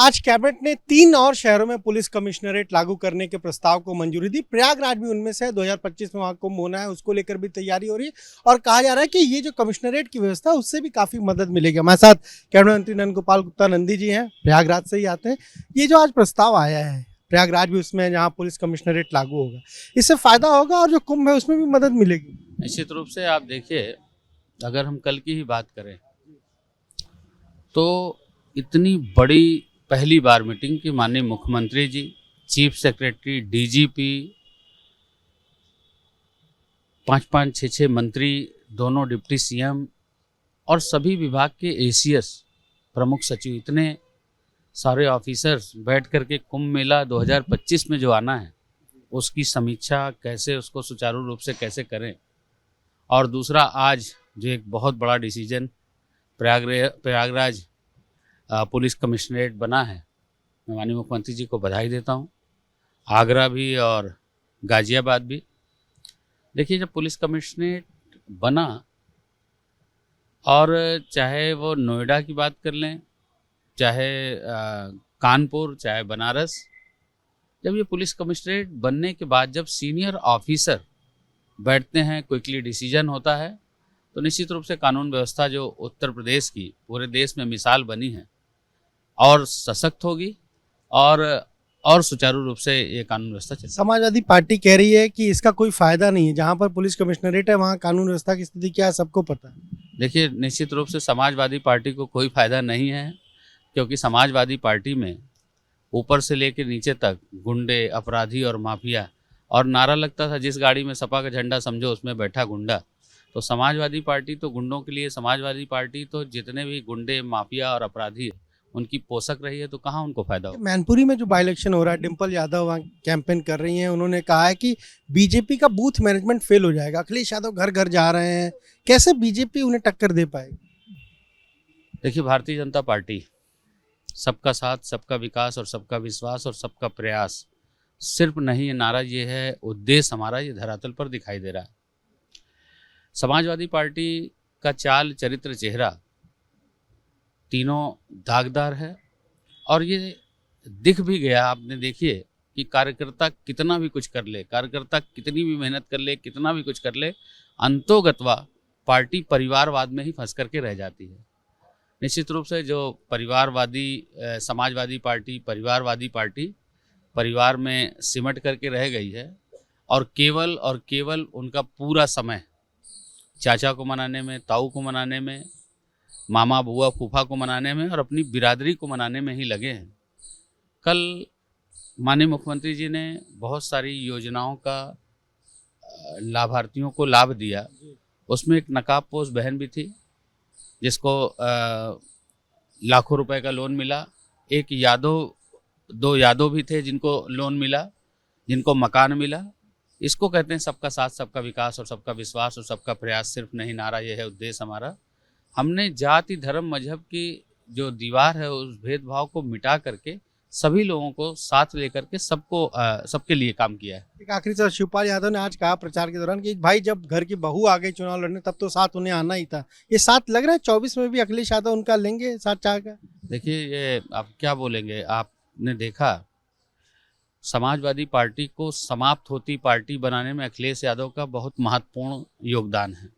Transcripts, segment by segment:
आज कैबिनेट ने 3 और शहरों में पुलिस कमिश्नरेट लागू करने के प्रस्ताव को मंजूरी दी। प्रयागराज भी उनमें से है। 2025 में वहाँ कुंभ होना है, उसको लेकर भी तैयारी हो रही है और कहा जा रहा है कि ये जो कमिश्नरेट की व्यवस्था है उससे भी काफ़ी मदद मिलेगी। हमारे साथ कैबिनेट मंत्री नंद गोपाल गुप्ता नंदी जी हैं, प्रयागराज से ही आते हैं। ये जो आज प्रस्ताव आया है, प्रयागराज भी उसमें है जहाँ पुलिस कमिश्नरेट लागू होगा, इससे फायदा होगा और जो कुंभ है उसमें भी मदद मिलेगी। निश्चित रूप से आप देखिए, अगर हम कल की ही बात करें तो इतनी बड़ी पहली बार मीटिंग की माननीय मुख्यमंत्री जी, चीफ सेक्रेटरी, डीजीपी, 5-5, 6-6 मंत्री, दोनों डिप्टी सीएम और सभी विभाग के एसीएस, प्रमुख सचिव, इतने सारे ऑफिसर्स बैठ करके कुंभ मेला 2025 में जो आना है उसकी समीक्षा, कैसे उसको सुचारू रूप से कैसे करें। और दूसरा, आज जो एक बहुत बड़ा डिसीजन प्रयागराज पुलिस कमिश्नरेट बना है, मैं माननीय मुख्यमंत्री जी को बधाई देता हूं। आगरा भी और गाजियाबाद भी। देखिए, जब पुलिस कमिश्नरेट बना, और चाहे वो नोएडा की बात कर लें, चाहे कानपुर, चाहे बनारस, जब ये पुलिस कमिश्नरेट बनने के बाद जब सीनियर ऑफिसर बैठते हैं, क्विकली डिसीजन होता है, तो निश्चित रूप से कानून व्यवस्था जो उत्तर प्रदेश की पूरे देश में मिसाल बनी है और सशक्त होगी और सुचारू रूप से ये कानून व्यवस्था चलेगी। समाजवादी पार्टी कह रही है कि इसका कोई फायदा नहीं है, जहाँ पर पुलिस कमिश्नरेट है वहाँ कानून व्यवस्था की स्थिति क्या है सबको पता है। देखिए, निश्चित रूप से समाजवादी पार्टी को कोई फायदा नहीं है, क्योंकि समाजवादी पार्टी में ऊपर से लेकर नीचे तक गुंडे, अपराधी और माफिया, और नारा लगता था जिस गाड़ी में सपा का झंडा समझो उसमें बैठा गुंडा। तो समाजवादी पार्टी तो गुंडों के लिए, समाजवादी पार्टी तो जितने भी गुंडे, माफिया और अपराधी है उनकी पोषक रही है, तो कहाँ उनको फायदा हो। मैनपुरी में जो बाई इलेक्शन हो रहा है, डिम्पल यादव वहाँ कैंपेन कर रही हैं। उन्होंने कहा है कि बीजेपी का बूथ मैनेजमेंट फेल हो जाएगा। अखिलेश यादव घर घर जा रहे हैं, कैसे बीजेपी उन्हें टक्कर दे पाएगी? देखिए, भारतीय जनता पार्टी सबका साथ, सबका विकास और सबका विश्वास और सबका प्रयास सिर्फ नहीं, ये नारा ये है, उद्देश्य हमारा ये धरातल पर दिखाई दे रहा है। समाजवादी पार्टी का चाल, चरित्र, चेहरा तीनों दागदार है और ये दिख भी गया। आपने देखिए कि कार्यकर्ता कितना भी कुछ कर ले, कार्यकर्ता कितनी भी मेहनत कर ले, कितना भी कुछ कर ले, अंतोगत्वा पार्टी परिवारवाद में ही फंस करके रह जाती है। निश्चित रूप से जो परिवारवादी समाजवादी पार्टी, परिवारवादी पार्टी परिवार में सिमट करके रह गई है और केवल उनका पूरा समय चाचा को मनाने में, ताऊ को मनाने में, मामा, बुआ, फूफा को मनाने में और अपनी बिरादरी को मनाने में ही लगे हैं। कल माननीय मुख्यमंत्री जी ने बहुत सारी योजनाओं का लाभार्थियों को लाभ दिया। उसमें एक नकाबपोश बहन भी थी जिसको लाखों रुपए का लोन मिला। एक दो यादव भी थे जिनको लोन मिला, जिनको मकान मिला। इसको कहते हैं सबका साथ, सबका विकास और सबका विश्वास और सबका प्रयास। सिर्फ नहीं, नारा यह है, उद्देश्य हमारा। हमने जाति, धर्म, मजहब की जो दीवार है उस भेदभाव को मिटा करके सभी लोगों को साथ लेकर के सबके लिए काम किया है। एक आखिरी सवाल, शिवपाल यादव ने आज कहा प्रचार के दौरान कि भाई जब घर की बहू आ गई चुनाव लड़ने तब तो साथ उन्हें आना ही था। ये साथ लग रहा है 24 में भी अखिलेश यादव उनका लेंगे साथ चाह कर? देखिए, ये आप क्या बोलेंगे। आपने देखा, समाजवादी पार्टी को समाप्त होती पार्टी बनाने में अखिलेश यादव का बहुत महत्वपूर्ण योगदान है।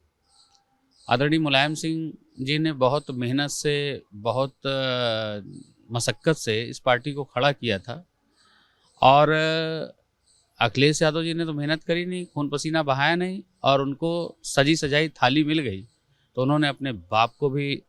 आदरणीय मुलायम सिंह जी ने बहुत मेहनत से, बहुत मशक्क़त से इस पार्टी को खड़ा किया था और अखिलेश यादव जी ने तो मेहनत करी नहीं, खून पसीना बहाया नहीं, और उनको सजी सजाई थाली मिल गई तो उन्होंने अपने बाप को भी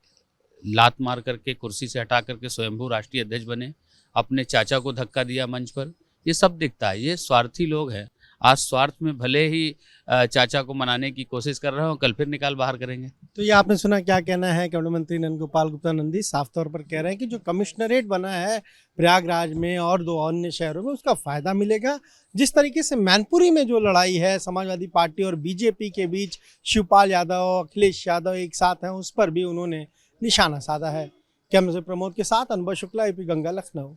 लात मार करके कुर्सी से हटा करके स्वयंभू राष्ट्रीय अध्यक्ष बने। अपने चाचा को धक्का दिया मंच पर। ये सब दिखता है। ये स्वार्थी लोग हैं। आज स्वार्थ में भले ही चाचा को मनाने की कोशिश कर रहे हो, कल फिर निकाल बाहर करेंगे। तो ये आपने सुना, क्या कहना है कैबिनेट मंत्री नंद गोपाल गुप्ता नंदी। साफ तौर पर कह रहे हैं कि जो कमिश्नरेट बना है प्रयागराज में और 2 अन्य शहरों में, उसका फायदा मिलेगा। जिस तरीके से मैनपुरी में जो लड़ाई है समाजवादी पार्टी और बीजेपी के बीच, शिवपाल यादव, अखिलेश यादव एक साथ हैं, उस पर भी उन्होंने निशाना साधा है। कैमरे से प्रमोद के साथ अनुभव शुक्ला, एपी गंगा, लखनऊ।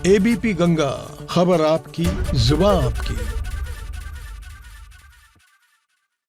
एबीपी गंगा, खबर आपकी, जुबान आपकी।